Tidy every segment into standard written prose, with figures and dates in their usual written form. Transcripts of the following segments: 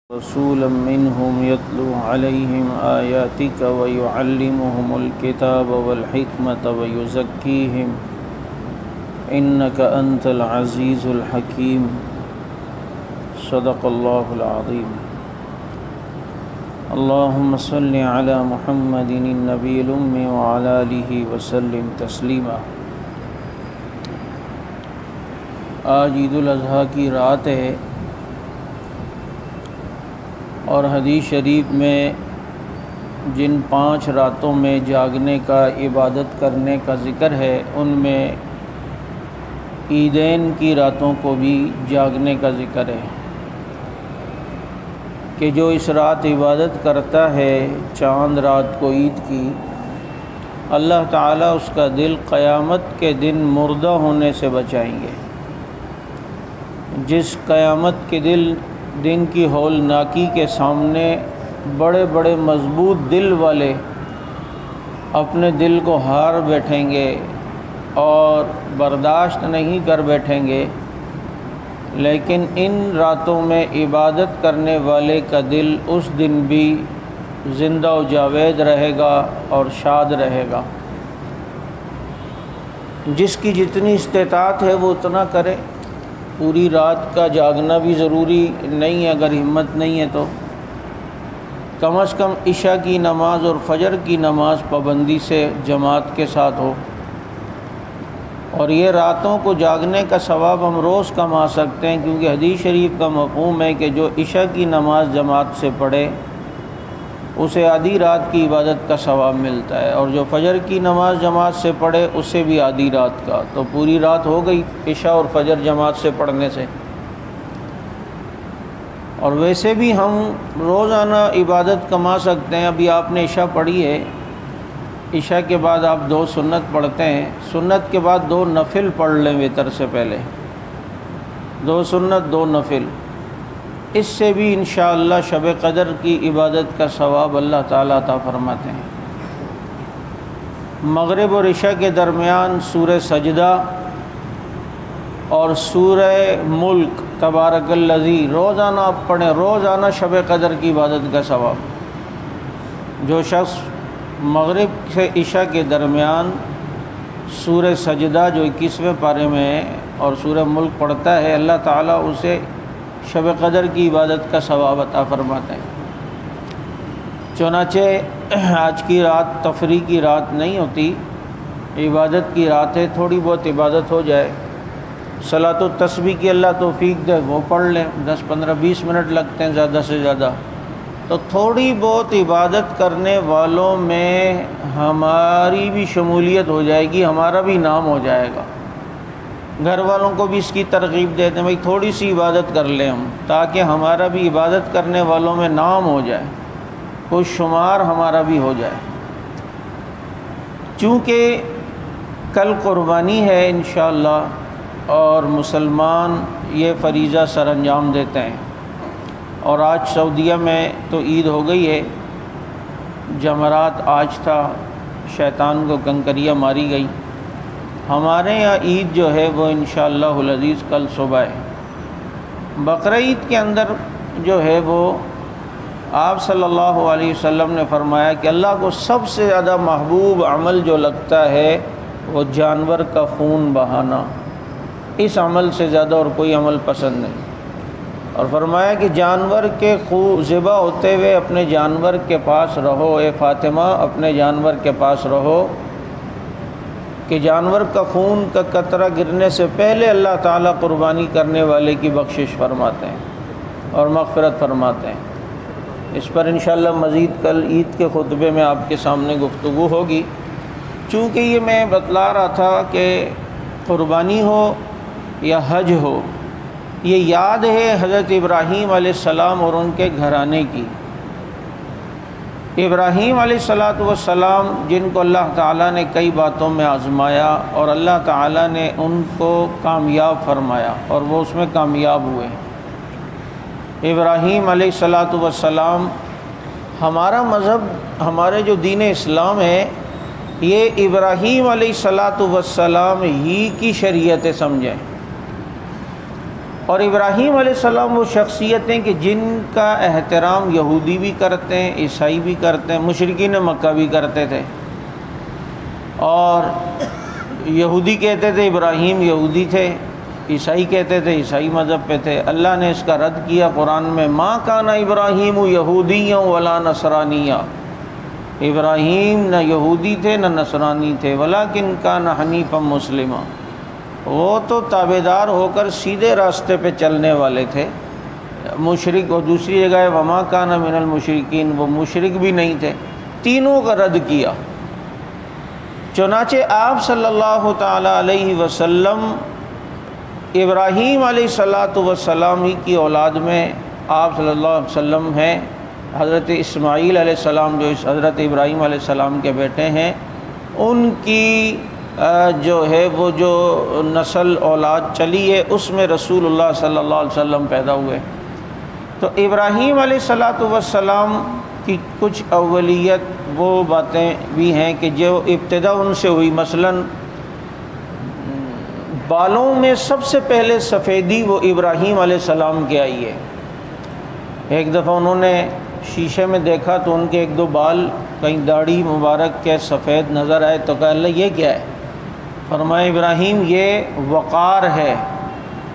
رسولا منهم يتلو عليهم آياتك ويعلمهم الكتاب والحكمة ويزكيهم إنك أنت العزيز الحكيم صدق الله العظيم اللهم صل على محمد النبي الأمي وعلى آله وسلم تسلیما۔ آج عید الاضحیٰ کی رات ہے اور حدیث شریف میں جن 5 راتوں میں جاگنے کا، عبادت کرنے کا ذکر ہے، ان میں عیدین کی راتوں کو بھی جاگنے کا ذکر ہے کہ جو اس رات عبادت کرتا ہے، چاند رات کو عید کی، اللہ تعالیٰ اس کا دل قیامت کے دن مردہ ہونے سے بچائیں گے۔ جس قیامت کے دن کی ہولناکی کے سامنے بڑے بڑے مضبوط دل والے اپنے دل کو ہار بیٹھیں گے اور برداشت نہیں کر بیٹھیں گے، لیکن ان راتوں میں عبادت کرنے والے کا دل اس دن بھی زندہ و جاوید رہے گا اور شاد رہے گا۔ جس کی جتنی استطاعت ہے وہ اتنا کرے۔ پوری رات کا جاگنا بھی ضروری نہیں ہے، اگر ہمت نہیں ہے تو کم از کم عشاء کی نماز اور فجر کی نماز پابندی سے جماعت کے ساتھ ہو۔ اور یہ راتوں کو جاگنے کا ثواب ہم روز کما سکتے ہیں، کیونکہ حدیث شریف کا مفہوم ہے کہ جو عشاء کی نماز جماعت سے پڑھے اسے آدھی رات کی عبادت کا ثواب ملتا ہے، اور جو فجر کی نماز جماعت سے پڑھے اسے بھی آدھی رات کا، تو پوری رات ہو گئی عشاء اور فجر جماعت سے پڑھنے سے۔ اور ویسے بھی ہم روزانہ عبادت کما سکتے ہیں۔ ابھی آپ نے عشاء پڑھی ہے، عشاء کے بعد آپ 2 سنت پڑھتے ہیں، سنت کے بعد 2 نفل پڑھ لیں وتر سے پہلے، 2 سنت 2 نفل، اس سے بھی انشاءاللہ شب قدر کی عبادت کا ثواب اللہ تعالیٰ عطا فرماتے ہیں۔ مغرب اور عشاء کے درمیان سورہ سجدہ اور سورہ ملک تبارک الذی روزانہ آپ پڑھیں، روزانہ شب قدر کی عبادت کا ثواب۔ جو شخص مغرب سے عشاء کے درمیان سورہ سجدہ جو 21ویں پارے میں ہے اور سورہ ملک پڑھتا ہے، اللہ تعالیٰ اسے شب قدر کی عبادت کا ثواب عطا فرماتے ہیں۔ چنانچہ آج کی رات تفریح کی رات نہیں ہوتی، عبادت کی رات ہے، تھوڑی بہت عبادت ہو جائے، صلاۃ و تسبیح کی اللہ توفیق دے وہ پڑھ لیں، 10 15 20 منٹ لگتے ہیں زیادہ سے زیادہ، تو تھوڑی بہت عبادت کرنے والوں میں ہماری بھی شمولیت ہو جائے گی، ہمارا بھی نام ہو جائے گا۔ گھر والوں کو بھی اس کی ترغیب دیتے ہیں، بھائی تھوڑی سی عبادت کر لیں ہم، تاکہ ہمارا بھی عبادت کرنے والوں میں نام ہو جائے، کچھ شمار ہمارا بھی ہو جائے۔ چونکہ کل قربانی ہے انشاءاللہ اور مسلمان یہ فریضہ سر انجام دیتے ہیں، اور آج سعودیہ میں تو عید ہو گئی ہے، جمعرات آج تھا، شیطان کو کنکریاں ماری گئی۔ ہمارے یہاں عید جو ہے وہ انشاءاللہ العزیز کل صبح ہے۔ بقرعید کے اندر جو ہے وہ آپ صلی اللہ علیہ وسلم نے فرمایا کہ اللہ کو سب سے زیادہ محبوب عمل جو لگتا ہے وہ جانور کا خون بہانا، اس عمل سے زیادہ اور کوئی عمل پسند نہیں۔ اور فرمایا کہ جانور کے ذبح ہوتے ہوئے اپنے جانور کے پاس رہو، اے فاطمہ اپنے جانور کے پاس رہو، کہ جانور کا خون کا قطرہ گرنے سے پہلے اللہ تعالیٰ قربانی کرنے والے کی بخشش فرماتے ہیں اور مغفرت فرماتے ہیں۔ اس پر انشاءاللہ مزید کل عید کے خطبے میں آپ کے سامنے گفتگو ہوگی۔ چونکہ یہ میں بتلا رہا تھا کہ قربانی ہو یا حج ہو، یہ یاد ہے حضرت ابراہیم علیہ السلام اور ان کے گھرانے کی۔ ابراہیم علیہ السلام جن کو اللہ تعالیٰ نے کئی باتوں میں آزمایا اور اللہ تعالیٰ نے ان کو کامیاب فرمایا اور وہ اس میں کامیاب ہوئے۔ ابراہیم علیہ السلام، ہمارا مذہب، ہمارے جو دین اسلام ہے، یہ ابراہیم علیہ السلام ہی کی شریعت سمجھیں۔ اور ابراہیم علیہ السلام وہ شخصیتیں کہ جن کا احترام یہودی بھی کرتے ہیں، عیسائی بھی کرتے ہیں، مشرکین مکہ بھی کرتے تھے۔ اور یہودی کہتے تھے ابراہیم یہودی تھے، عیسائی کہتے تھے عیسائی مذہب پہ تھے۔ اللہ نے اس کا رد کیا قرآن میں، ما کان ابراہیم یہودیا ولا نصرانیا، ابراہیم نہ یہودی تھے نہ نصرانی تھے، ولکن کان حنیفا مسلما، وہ تو تابعدار ہو کر سیدھے راستے پہ چلنے والے تھے، مشرک۔ اور دوسری جگہ ہے وما کان من المشرکین، وہ مشرک بھی نہیں تھے۔ تینوں کا رد کیا۔ چنانچہ آپ صلی اللہ تعالی علیہ وسلم ابراہیم علیہ السلام ہی کی اولاد میں آپ صلی اللہ علیہ وسلم ہیں۔ حضرت اسماعیل علیہ السلام جو اس حضرت ابراہیم علیہ السلام کے بیٹے ہیں، ان کی جو ہے وہ جو نسل اولاد چلی ہے اس میں رسول اللہ صلی اللہ علیہ وسلم پیدا ہوئے۔ تو ابراہیم علیہ السلام کی کچھ اولیت وہ باتیں بھی ہیں کہ جو ابتدا ان سے ہوئی، مثلاً بالوں میں سب سے پہلے سفیدی وہ ابراہیم علیہ السلام کے آئی ہے۔ ایک دفعہ انہوں نے شیشے میں دیکھا تو ان کے ایک دو بال کہیں داڑھی مبارک کے سفید نظر آئے، تو کہا اللہ یہ کیا ہے؟ فرمایا ابراہیم یہ وقار ہے۔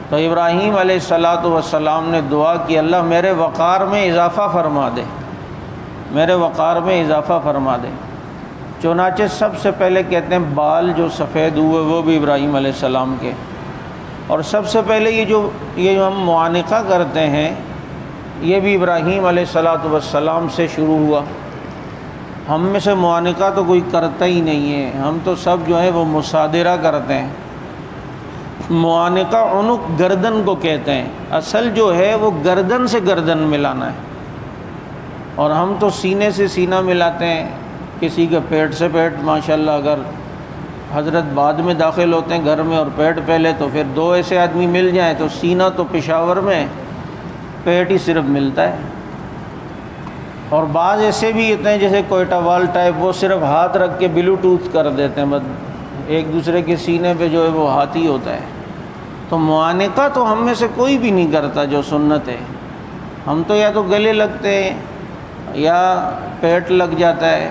تو ابراہیم علیہ السلام نے دعا کی اللہ میرے وقار میں اضافہ فرما دے، میرے وقار میں اضافہ فرما دے۔ چنانچہ سب سے پہلے کہتے ہیں بال جو سفید ہوئے وہ بھی ابراہیم علیہ السلام کے، اور سب سے پہلے یہ جو ہم معانقہ کرتے ہیں یہ بھی ابراہیم علیہ السلام سے شروع ہوا۔ ہم میں سے معانقہ تو کوئی کرتا ہی نہیں ہے، ہم تو سب جو ہے وہ مصادرہ کرتے ہیں۔ معانقہ عنق گردن کو کہتے ہیں، اصل جو ہے وہ گردن سے گردن ملانا ہے، اور ہم تو سینے سے سینہ ملاتے ہیں، کسی کے پیٹ سے پیٹ۔ ماشاءاللہ اگر حضرت بعد میں داخل ہوتے ہیں گھر میں اور پیٹ پہلے، تو پھر دو ایسے آدمی مل جائیں تو سینہ تو پشاور میں، پیٹ ہی صرف ملتا ہے۔ اور بعض ایسے بھی ہوتے ہیں جیسے کوئٹہ وال ٹائپ، وہ صرف ہاتھ رکھ کے بلوٹوتھ کر دیتے ہیں، بس ایک دوسرے کے سینے پہ جو ہے وہ ہاتھ ہی ہوتا ہے۔ تو معانقہ تو ہم میں سے کوئی بھی نہیں کرتا جو سنت ہے، ہم تو یا تو گلے لگتے ہیں یا پیٹ لگ جاتا ہے۔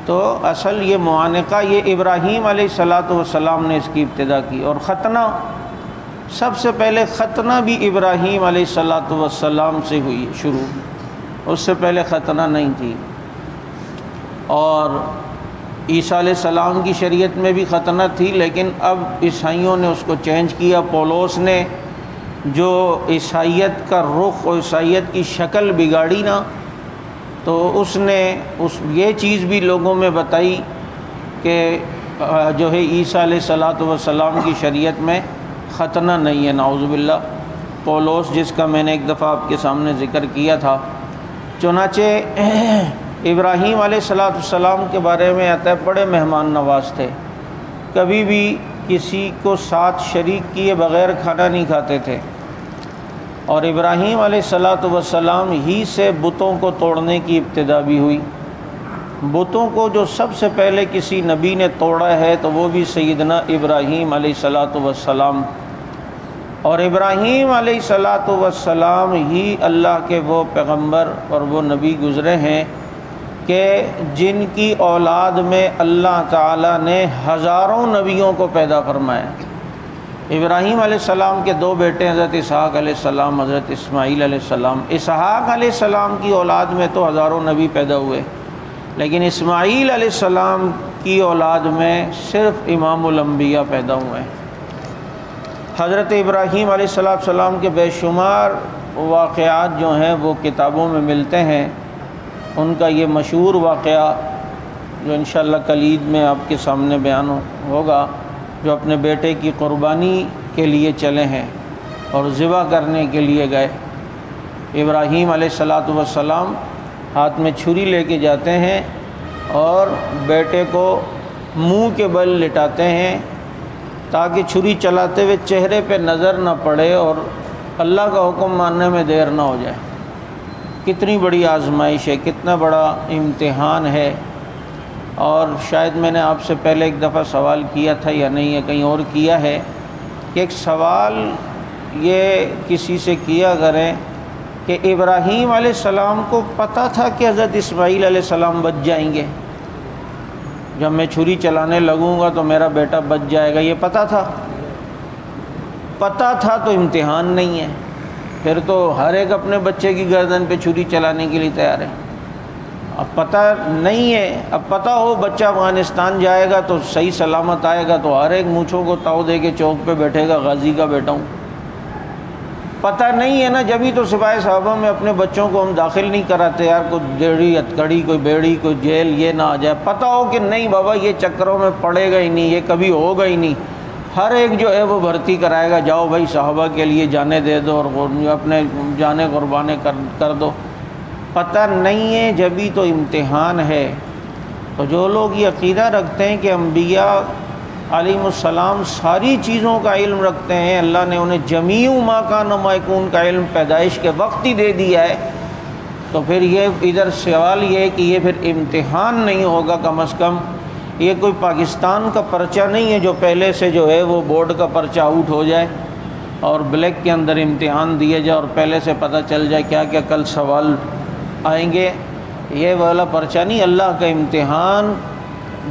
تو اصل یہ معانقہ یہ ابراہیم علیہ السلام نے اس کی ابتدا کی۔ اور ختنہ، سب سے پہلے ختنہ بھی ابراہیم علیہ السلام سے ہوئی شروع، اس سے پہلے ختنہ نہیں تھی۔ اور عیسیٰ علیہ السلام کی شریعت میں بھی ختنہ تھی، لیکن اب عیسائیوں نے اس کو چینج کیا۔ پولوس نے جو عیسائیت کا رخ اور عیسائیت کی شکل بگاڑی نا، تو اس نے یہ چیز بھی لوگوں میں بتائی کہ جو ہے عیسیٰ علیہ السلام کی شریعت میں ختنہ نہیں ہے، نعوذ باللہ۔ پولوس جس کا میں نے ایک دفعہ آپ کے سامنے ذکر کیا تھا۔ چنانچہ ابراہیم علیہ السلام کے بارے میں آتا ہے بڑے مہمان نواز تھے، کبھی بھی کسی کو ساتھ شریک کیے بغیر کھانا نہیں کھاتے تھے۔ اور ابراہیم علیہ السلام ہی سے بتوں کو توڑنے کی ابتدا بھی ہوئی۔ بتوں کو جو سب سے پہلے کسی نبی نے توڑا ہے تو وہ بھی سیدنا ابراہیم علیہ السلام۔ اور ابراہیم علیہ السلام ہی اللہ کے وہ پیغمبر اور وہ نبی گزرے ہیں کہ جن کی اولاد میں اللہ تعالیٰ نے ہزاروں نبیوں کو پیدا فرمایا۔ ابراہیم علیہ السلام کے دو بیٹے حضرت اسحاق علیہ السلام، حضرت اسماعیل علیہ السلام۔ اسحاق علیہ السلام کی اولاد میں تو ہزاروں نبی پیدا ہوئے، لیکن اسماعیل علیہ السلام کی اولاد میں صرف امام الانبیاء پیدا ہوئے ہیں۔ حضرت ابراہیم علیہ السلام کے بے شمار واقعات جو ہیں وہ کتابوں میں ملتے ہیں۔ ان کا یہ مشہور واقعہ جو انشاءاللہ کل عید میں آپ کے سامنے بیان ہوگا، جو اپنے بیٹے کی قربانی کے لیے چلے ہیں اور ذبح کرنے کے لیے گئے۔ ابراہیم علیہ السلام ہاتھ میں چھری لے کے جاتے ہیں اور بیٹے کو منہ کے بل لٹاتے ہیں تاکہ چھری چلاتے ہوئے چہرے پہ نظر نہ پڑے اور اللہ کا حکم ماننے میں دیر نہ ہو جائے۔ کتنی بڑی آزمائش ہے، کتنا بڑا امتحان ہے۔ اور شاید میں نے آپ سے پہلے ایک دفعہ سوال کیا تھا یا نہیں ہے، کہیں اور کیا ہے، کہ ایک سوال یہ کسی سے کیا کریں کہ ابراہیم علیہ السلام کو پتہ تھا کہ حضرت اسماعیل علیہ السلام بچ جائیں گے، جب میں چھری چلانے لگوں گا تو میرا بیٹا بچ جائے گا، یہ پتہ تھا؟ پتہ تھا تو امتحان نہیں ہے، پھر تو ہر ایک اپنے بچے کی گردن پہ چھری چلانے کے لیے تیار ہے۔ اب پتہ نہیں ہے، اب پتہ ہو بچہ افغانستان جائے گا تو صحیح سلامت آئے گا تو ہر ایک مونچھوں کو تاؤ دے کے چوک پہ بیٹھے گا، غازی کا بیٹا ہوں۔ پتہ نہیں ہے نا، جبھی تو سپاہی صحابہ میں اپنے بچوں کو ہم داخل نہیں کراتے، یار کوئی ڈیڑھی ہتکڑی، کوئی بیڑی، کوئی جیل یہ نہ آ جائے۔ پتہ ہو کہ نہیں بابا یہ چکروں میں پڑے گا ہی نہیں، یہ کبھی ہوگا ہی نہیں، ہر ایک جو ہے وہ بھرتی کرائے گا، جاؤ بھائی صحابہ کے لیے جانے دے دو اور اپنے جانے قربانے کر دو۔ پتہ نہیں ہے جبھی تو امتحان ہے۔ تو جو لوگ یہ عقیدہ رکھتے ہیں کہ انبیاء علیہم السلام ساری چیزوں کا علم رکھتے ہیں، اللہ نے انہیں جمیع ما کان و ما یکون کا علم پیدائش کے وقت ہی دے دیا ہے، تو پھر یہ ادھر سوال یہ ہے کہ یہ پھر امتحان نہیں ہوگا، کم از کم یہ کوئی پاکستان کا پرچہ نہیں ہے جو پہلے سے جو ہے وہ بورڈ کا پرچہ آؤٹ ہو جائے اور بلیک کے اندر امتحان دیے جائے اور پہلے سے پتہ چل جائے کیا کیا کل سوال آئیں گے۔ یہ والا پرچہ نہیں، اللہ کا امتحان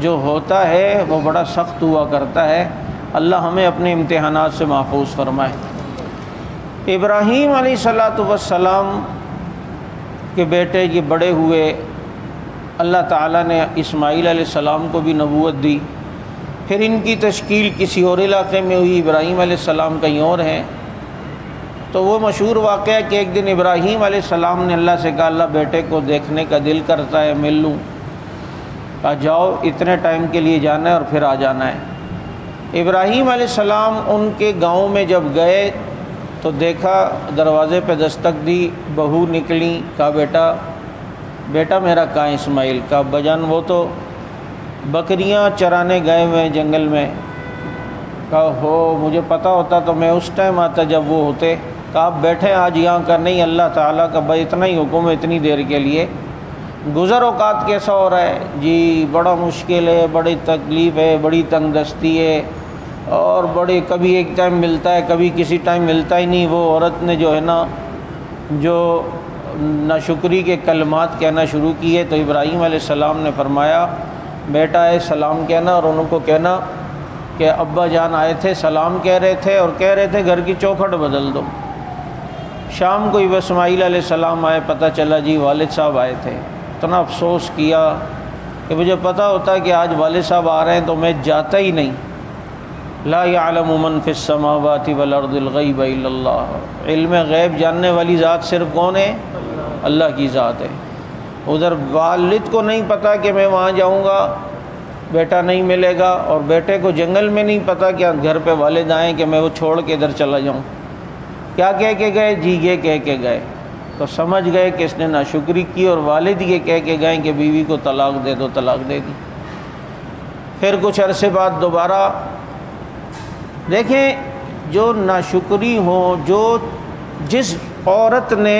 جو ہوتا ہے وہ بڑا سخت ہوا کرتا ہے۔ اللہ ہمیں اپنے امتحانات سے محفوظ فرمائے۔ ابراہیم علیہ السلام کے بیٹے یہ بڑے ہوئے، اللہ تعالیٰ نے اسماعیل علیہ السلام کو بھی نبوت دی، پھر ان کی تشکیل کسی اور علاقے میں ہوئی، ابراہیم علیہ السلام کہیں اور ہیں۔ تو وہ مشہور واقعہ کہ ایک دن ابراہیم علیہ السلام نے اللہ سے کہا اللہ بیٹے کو دیکھنے کا دل کرتا ہے، مل لوں؟ کہا جاؤ اتنے ٹائم کے لیے جانا ہے اور پھر آ جانا ہے۔ ابراہیم علیہ السلام ان کے گاؤں میں جب گئے تو دیکھا، دروازے پہ دستک دی، بہو نکلی، کہا بیٹا میرا کہاں ہے اسماعیل؟ کہا ابا جان وہ تو بکریاں چرانے گئے ہوئے ہیں جنگل میں۔ کہا ہو مجھے پتہ ہوتا تو میں اس ٹائم آتا جب وہ ہوتے۔ کہا آپ بیٹھے آج یہاں کا نہیں، اللہ تعالیٰ کا بھائی اتنا ہی حکم ہے اتنی دیر کے لیے۔ گزر اوقات کیسا ہو رہا ہے؟ جی بڑا مشکل ہے، بڑی تکلیف ہے، بڑی تنگ دستی ہے، اور بڑی کبھی ایک ٹائم ملتا ہے کبھی کسی ٹائم ملتا ہی نہیں۔ وہ عورت نے جو ہے نا جو ناشکری کے کلمات کہنا شروع کیے تو ابراہیم علیہ السلام نے فرمایا بیٹا ہے سلام کہنا، اور ان کو کہنا کہ ابا جان آئے تھے سلام کہہ رہے تھے اور کہہ رہے تھے گھر کی چوکھٹ بدل دو۔ شام کو اسماعیل علیہ السلام آئے، پتہ چلا جی والد صاحب آئے تھے۔ اتنا افسوس کیا کہ مجھے پتہ ہوتا کہ آج والد صاحب آ رہے ہیں تو میں جاتا ہی نہیں۔ لا یعلم من فی السماوات والارض الغیب الا اللہ، علم غیب جاننے والی ذات صرف کون ہے؟ اللہ کی ذات ہے۔ ادھر والد کو نہیں پتہ کہ میں وہاں جاؤں گا بیٹا نہیں ملے گا، اور بیٹے کو جنگل میں نہیں پتہ کہ گھر پہ والد آئیں کہ میں وہ چھوڑ کے ادھر چلا جاؤں۔ کیا کہہ کے گئے؟ جی یہ کہہ کے گئے۔ تو سمجھ گئے کہ اس نے ناشکری کی، اور والد یہ کہہ کے گئے کہ بیوی کو طلاق دے دو، طلاق دے دی۔ پھر کچھ عرصے بعد دوبارہ دیکھیں جو ناشکری ہو، جس عورت نے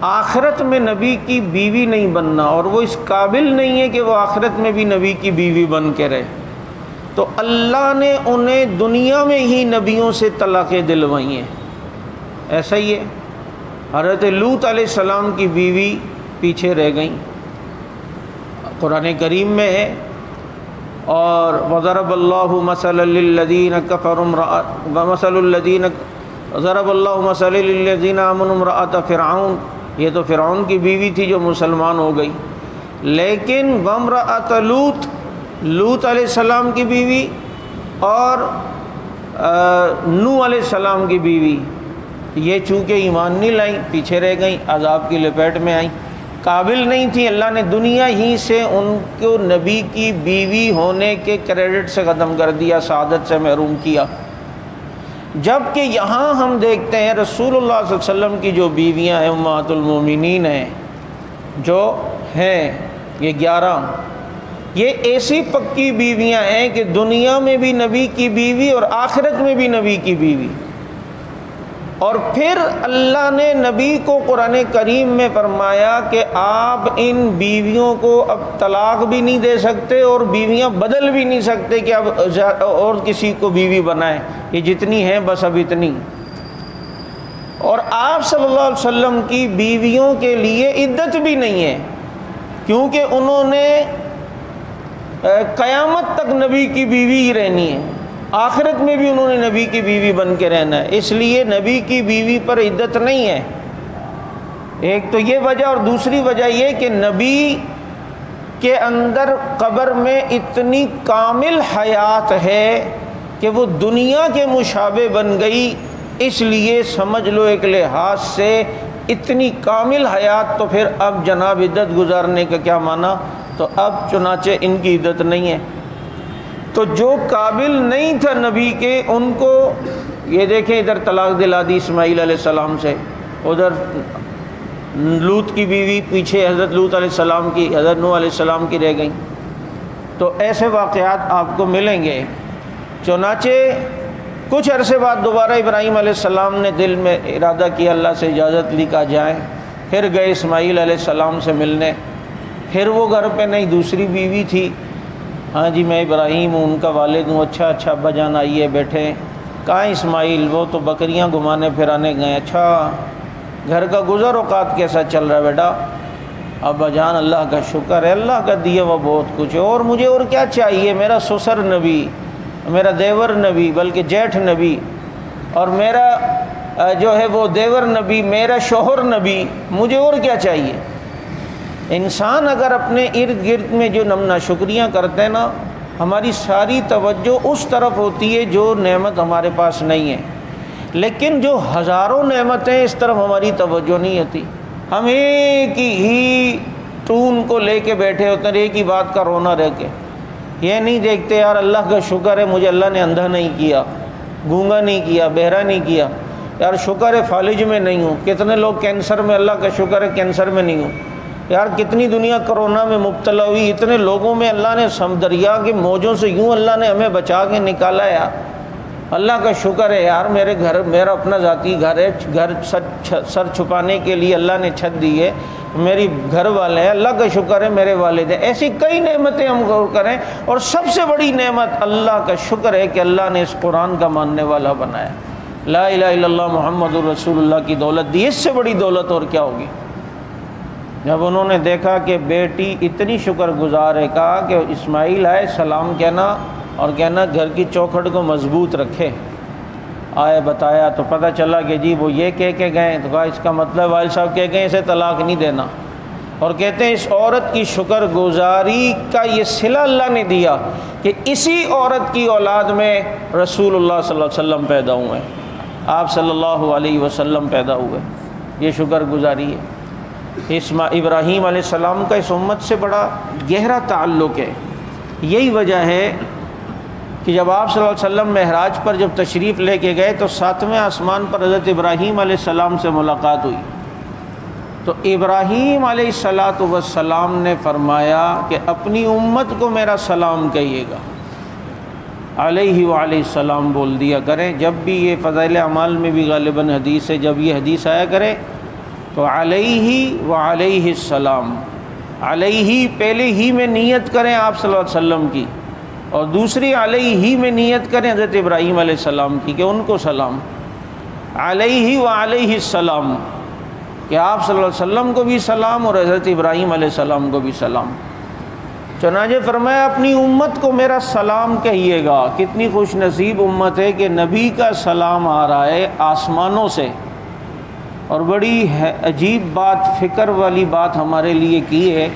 آخرت میں نبی کی بیوی نہیں بننا اور وہ اس قابل نہیں ہے کہ وہ آخرت میں بھی نبی کی بیوی بن کے رہے، تو اللہ نے انہیں دنیا میں ہی نبیوں سے طلاقیں دلوائی ہیں۔ ایسا ہی ہے، حضرت لوط علیہ السلام کی بیوی پیچھے رہ گئیں، قرآن کریم میں ہے۔ اور وضرب اللہ مثلا للذین کفروا ومثل الذین ضرب اللہ مثلا للذین آمنوا امرأۃ فرعون، یہ تو فرعون کی بیوی تھی جو مسلمان ہو گئی، لیکن وامرأۃ لوط، لوط علیہ السلام کی بیوی اور نوح علیہ السلام کی بیوی، یہ چونکہ ایمان نہیں لائیں پیچھے رہ گئیں، عذاب کی لپیٹ میں آئیں، قابل نہیں تھی، اللہ نے دنیا ہی سے ان کو نبی کی بیوی ہونے کے کریڈٹ سے ختم کر دیا، سعادت سے محروم کیا۔ جبکہ یہاں ہم دیکھتے ہیں رسول اللہ صلی اللہ علیہ وسلم کی جو بیویاں ہیں امہات المومنین ہیں جو ہیں یہ 11، یہ ایسی پکی بیویاں ہیں کہ دنیا میں بھی نبی کی بیوی اور آخرت میں بھی نبی کی بیوی، اور پھر اللہ نے نبی کو قرآن کریم میں فرمایا کہ آپ ان بیویوں کو اب طلاق بھی نہیں دے سکتے اور بیویاں بدل بھی نہیں سکتے کہ اب اور کسی کو بیوی بنائیں، یہ جتنی ہیں بس اب اتنی۔ اور آپ صلی اللہ علیہ وسلم کی بیویوں کے لیے عدت بھی نہیں ہے، کیونکہ انہوں نے قیامت تک نبی کی بیوی ہی رہنی ہے، آخرت میں بھی انہوں نے نبی کی بیوی بن کے رہنا ہے، اس لیے نبی کی بیوی پر عدت نہیں ہے۔ ایک تو یہ وجہ، اور دوسری وجہ یہ کہ نبی کے اندر قبر میں اتنی کامل حیات ہے کہ وہ دنیا کے مشابہ بن گئی، اس لیے سمجھ لو ایک لحاظ سے اتنی کامل حیات، تو پھر اب جناب عدت گزارنے کا کیا معنی؟ تو اب چنانچہ ان کی عدت نہیں ہے۔ تو جو قابل نہیں تھا نبی کے، ان کو یہ دیکھیں ادھر طلاق دلا دی اسماعیل علیہ السلام سے، ادھر لوط کی بیوی پیچھے حضرت لوط علیہ السلام کی، حضرت نوح علیہ السلام کی رہ گئیں۔ تو ایسے واقعات آپ کو ملیں گے۔ چنانچہ کچھ عرصے بعد دوبارہ ابراہیم علیہ السلام نے دل میں ارادہ کیا، اللہ سے اجازت لی کہ جائیں، پھر گئے اسماعیل علیہ السلام سے ملنے۔ پھر وہ گھر پہ نہیں، دوسری بیوی تھی، ہاں جی میں ابراہیم ہوں، ان کا والد ہوں، اچھا اچھا ابا جان آئیے بیٹھے۔ کہاں اسماعیل؟ وہ تو بکریاں گھمانے پھرانے گئے۔ اچھا گھر کا گزر اوقات کیسا چل رہا ہے بیٹا؟ ابا جان اللہ کا شکر ہے، اللہ کا دیا وہ بہت کچھ ہے، اور مجھے اور کیا چاہیے؟ میرا سسر نبی، میرا دیور نبی، بلکہ جیٹھ نبی، اور میرا جو ہے وہ دیور نبی، میرا شوہر نبی، مجھے اور کیا چاہیے؟ انسان اگر اپنے ارد گرد میں جو ناشکریاں کرتے ہیں نا، ہماری ساری توجہ اس طرف ہوتی ہے جو نعمت ہمارے پاس نہیں ہے، لیکن جو ہزاروں نعمتیں اس طرف ہماری توجہ نہیں ہوتی، ہم ایک ہی ٹون کو لے کے بیٹھے ہوتے ہیں، ایک ہی بات کا رونا رہ کے، یہ نہیں دیکھتے یار اللہ کا شکر ہے مجھے اللہ نے اندھا نہیں کیا، گونگا نہیں کیا، بہرا نہیں کیا، یار شکر ہے فالج میں نہیں ہوں۔ کتنے لوگ کینسر میں، اللہ کا شکر ہے کینسر میں نہیں ہوں۔ یار کتنی دنیا کرونا میں مبتلا ہوئی، اتنے لوگوں میں اللہ نے دریا کے موجوں سے یوں اللہ نے ہمیں بچا کے نکالا ہے، یار اللہ کا شکر ہے۔ یار میرے گھر، میرا اپنا ذاتی گھر ہے، گھر سر چھپانے کے لیے اللہ نے چھت دی ہے، میری گھر والے ہیں، اللہ کا شکر ہے میرے والد ہیں۔ ایسی کئی نعمتیں ہم غور کریں، اور سب سے بڑی نعمت اللہ کا شکر ہے کہ اللہ نے اس قرآن کا ماننے والا بنایا، لا الہ الا اللہ محمد الرسول اللہ کی دولت دی، اس سے بڑی دولت اور کیا ہوگی؟ جب انہوں نے دیکھا کہ بیٹی اتنی شکر گزار ہے، کہا کہ اسماعیل آئے سلام کہنا اور کہنا گھر کی چوکھٹ کو مضبوط رکھے۔ آئے بتایا تو پتہ چلا کہ جی وہ یہ کہہ کے گئے، تو کہا اس کا مطلب والد صاحب کہہ گئے اسے طلاق نہیں دینا، اور کہتے ہیں اس عورت کی شکر گزاری کا یہ صلہ اللہ نے دیا کہ اسی عورت کی اولاد میں رسول اللہ صلی اللہ علیہ وسلم پیدا ہوئے، آپ صلی اللہ علیہ وسلم پیدا ہوئے، یہ شکر گزاری ہے۔ ابراہیم علیہ السلام کا اس امت سے بڑا گہرا تعلق ہے۔ یہی وجہ ہے کہ جب آپ صلی اللہ علیہ وسلم معراج پر جب تشریف لے کے گئے تو 7ویں آسمان پر حضرت ابراہیم علیہ السلام سے ملاقات ہوئی، تو ابراہیم علیہ السلام نے فرمایا کہ اپنی امت کو میرا سلام کہیے گا، علیہ وعلیہ السلام بول دیا کریں۔ جب بھی یہ فضائل اعمال میں بھی غالباً حدیث ہے، جب یہ حدیث آیا کرے تو علیہ وعلیہ السلام، علیہ پہلے ہی میں نیت کریں آپ صلی اللہ علیہ وسلم کی، اور دوسری علیہ ہی میں نیت کریں حضرت ابراہیم علیہ السلام کی کہ ان کو سلام، علیہ وعلیہ السلام، کہ آپ صلی اللہ علیہ وسلم کو بھی سلام اور حضرت ابراہیم علیہ السلام کو بھی سلام۔ چنانچہ فرمایا اپنی امت کو میرا سلام کہیے گا۔ کتنی خوش نصیب امت ہے کہ نبی کا سلام آ رہا ہے آسمانوں سے، اور بڑی عجیب بات، فکر والی بات ہمارے لیے کی ہے،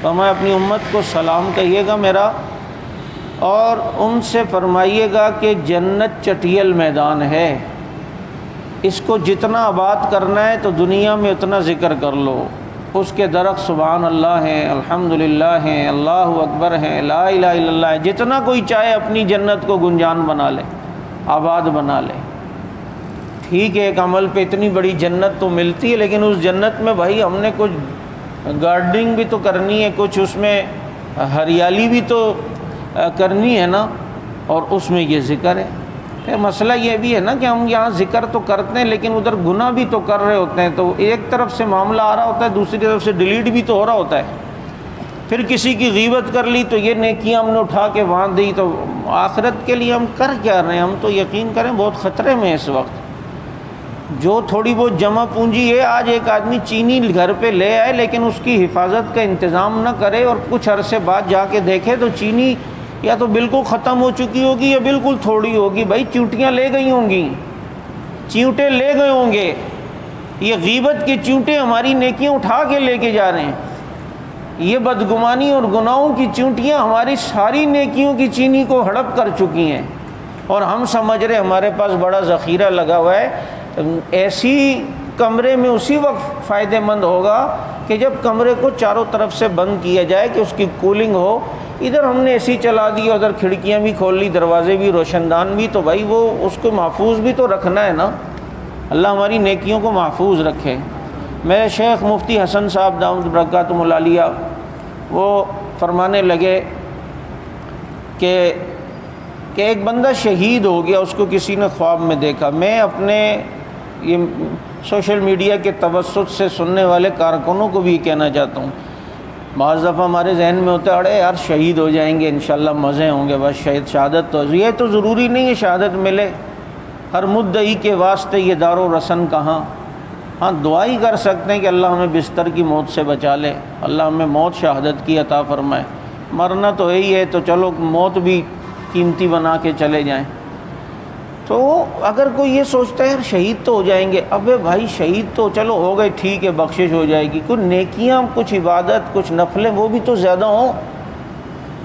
تو میں اپنی امت کو سلام کہیے گا میرا، اور ان سے فرمائیے گا کہ جنت چٹیل میدان ہے، اس کو جتنا آباد کرنا ہے تو دنیا میں اتنا ذکر کر لو، اس کے درخت سبحان اللہ ہیں، الحمدللہ ہیں، اللہ اکبر ہیں، لا الہ الا اللہ ہے، جتنا کوئی چاہے اپنی جنت کو گنجان بنا لے، آباد بنا لے۔ ٹھیک ہے ایک عمل پہ اتنی بڑی جنت تو ملتی ہے، لیکن اس جنت میں بھائی ہم نے کچھ گارڈننگ بھی تو کرنی ہے، کچھ اس میں ہریالی بھی تو کرنی ہے نا، اور اس میں یہ ذکر ہے۔ مسئلہ یہ بھی ہے نا کہ ہم یہاں ذکر تو کرتے ہیں لیکن ادھر گناہ بھی تو کر رہے ہوتے ہیں، تو ایک طرف سے معاملہ آ رہا ہوتا ہے، دوسری طرف سے ڈیلیٹ بھی تو ہو رہا ہوتا ہے۔ پھر کسی کی غیبت کر لی تو یہ نیکیاں ہم نے اٹھا کے وہاں دی، تو آخرت کے لیے ہم کر کیا رہے ہیں؟ ہم تو یقین کریں بہت خطرے میں اس وقت۔ جو تھوڑی بہت جمع پونجی ہے، آج ایک آدمی چینی گھر پہ لے آئے لیکن اس کی حفاظت کا انتظام نہ کرے اور کچھ عرصے بعد جا کے دیکھے تو چینی یا تو بالکل ختم ہو چکی ہوگی یا بالکل تھوڑی ہوگی۔ بھائی چیونٹیاں لے گئی ہوں گی، چیونٹے لے گئے ہوں گے، یہ غیبت کے چیونٹے ہماری نیکیاں اٹھا کے لے کے جا رہے ہیں۔ یہ بدگمانی اور گناہوں کی چیونٹیاں ہماری ساری نیکیوں کی چینی کو ہڑپ کر چکی ہیں، اور ہم سمجھ رہے ہمارے پاس بڑا ذخیرہ لگا ہوا ہے۔ ایسی کمرے میں اسی وقت فائدہ مند ہوگا کہ جب کمرے کو چاروں طرف سے بند کیا جائے کہ اس کی کولنگ ہو۔ ادھر ہم نے اے سی چلا دی، ادھر کھڑکیاں بھی کھول لی، دروازے بھی، روشن دان بھی، تو بھائی وہ اس کو محفوظ بھی تو رکھنا ہے نا۔ اللہ ہماری نیکیوں کو محفوظ رکھے۔ میرے شیخ مفتی حسن صاحب دامت برکاتہم العالیہ وہ فرمانے لگے کہ ایک بندہ شہید ہو گیا، اس کو کسی نے خواب میں دیکھا۔ میں اپنے یہ سوشل میڈیا کے توسط سے سننے والے کارکنوں کو بھی کہنا چاہتا ہوں، بعض دفعہ ہمارے ذہن میں ہوتا ہے اڑے یار شہید ہو جائیں گے انشاءاللہ مزے ہوں گے، بس شہادت تو یہ تو ضروری نہیں ہے شہادت ملے۔ ہر مدعی کے واسطے یہ دار و رسن کہاں۔ ہاں دعا ہی کر سکتے ہیں کہ اللہ ہمیں بستر کی موت سے بچا لے، اللہ ہمیں موت شہادت کی عطا فرمائے۔ مرنا تو یہی ہے، تو چلو موت بھی قیمتی بنا کے چلے جائیں۔ تو اگر کوئی یہ سوچتا ہے یار شہید تو ہو جائیں گے، ابے بھائی شہید تو چلو ہو گئے ٹھیک ہے، بخشش ہو جائے گی، کچھ نیکیاں، کچھ عبادت، کچھ نفلیں وہ بھی تو زیادہ ہوں۔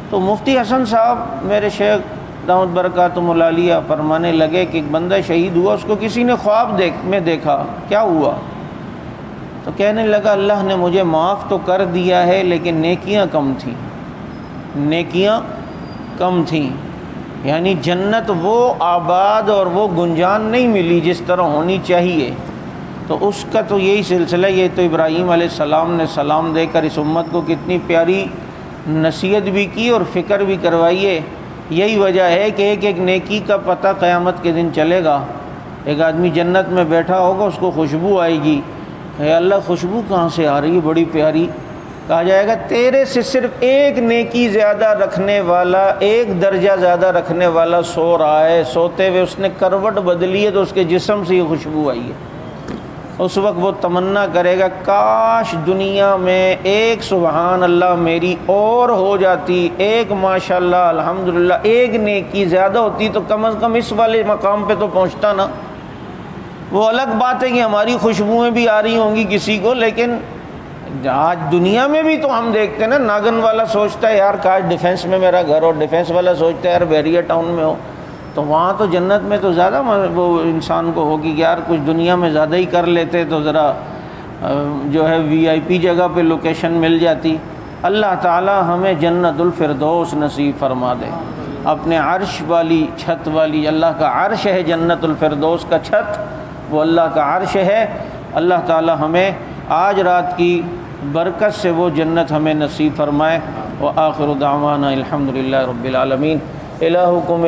تو مفتی حسن صاحب میرے شیخ دامت برکاتہم العالیہ فرمانے لگے کہ ایک بندہ شہید ہوا، اس کو کسی نے خواب میں دیکھا، کیا ہوا؟ تو کہنے لگا اللہ نے مجھے معاف تو کر دیا ہے لیکن نیکیاں کم تھیں، نیکیاں کم تھیں، یعنی جنت وہ آباد اور وہ گنجان نہیں ملی جس طرح ہونی چاہیے۔ تو اس کا تو یہی سلسلہ، یہ تو ابراہیم علیہ السلام نے سلام دے کر اس امت کو کتنی پیاری نصیحت بھی کی اور فکر بھی کروائی ہے۔ یہی وجہ ہے کہ ایک ایک نیکی کا پتہ قیامت کے دن چلے گا۔ ایک آدمی جنت میں بیٹھا ہوگا، اس کو خوشبو آئے گی، اے اللہ خوشبو کہاں سے آ رہی ہے بڑی پیاری، کہا جائے گا تیرے سے صرف ایک نیکی زیادہ رکھنے والا، ایک درجہ زیادہ رکھنے والا سو رہا ہے، سوتے ہوئے اس نے کروٹ بدلی ہے تو اس کے جسم سے یہ خوشبو آئی ہے۔ اس وقت وہ تمنا کرے گا کاش دنیا میں ایک سبحان اللہ میری اور ہو جاتی، ایک ماشاءاللہ الحمدللہ ایک نیکی زیادہ ہوتی تو کم از کم اس والے مقام پہ تو پہنچتا نا۔ وہ الگ بات ہے کہ ہماری خوشبوئیں بھی آ رہی ہوں گی کسی کو، لیکن آج دنیا میں بھی تو ہم دیکھتے ہیں نا، ناگن والا سوچتا ہے یار کاش ڈیفینس میں میرا گھر ہو، ڈیفینس والا سوچتا ہے یار بیریا ٹاؤن میں ہو، تو وہاں تو جنت میں تو زیادہ وہ انسان کو ہوگی کہ یار کچھ دنیا میں زیادہ ہی کر لیتے تو ذرا جو ہے وی آئی پی جگہ پہ لوکیشن مل جاتی۔ اللہ تعالی ہمیں جنت الفردوس نصیب فرما دے، اپنے عرش والی چھت والی، اللہ کا عرش ہے جنت الفردوس کا چھت، وہ اللہ کا عرش ہے۔ اللہ تعالی ہمیں آج رات کی برکت سے وہ جنت ہمیں نصیب فرمائے۔ وآخر دعوانا الحمدللہ رب العالمین۔ الہکم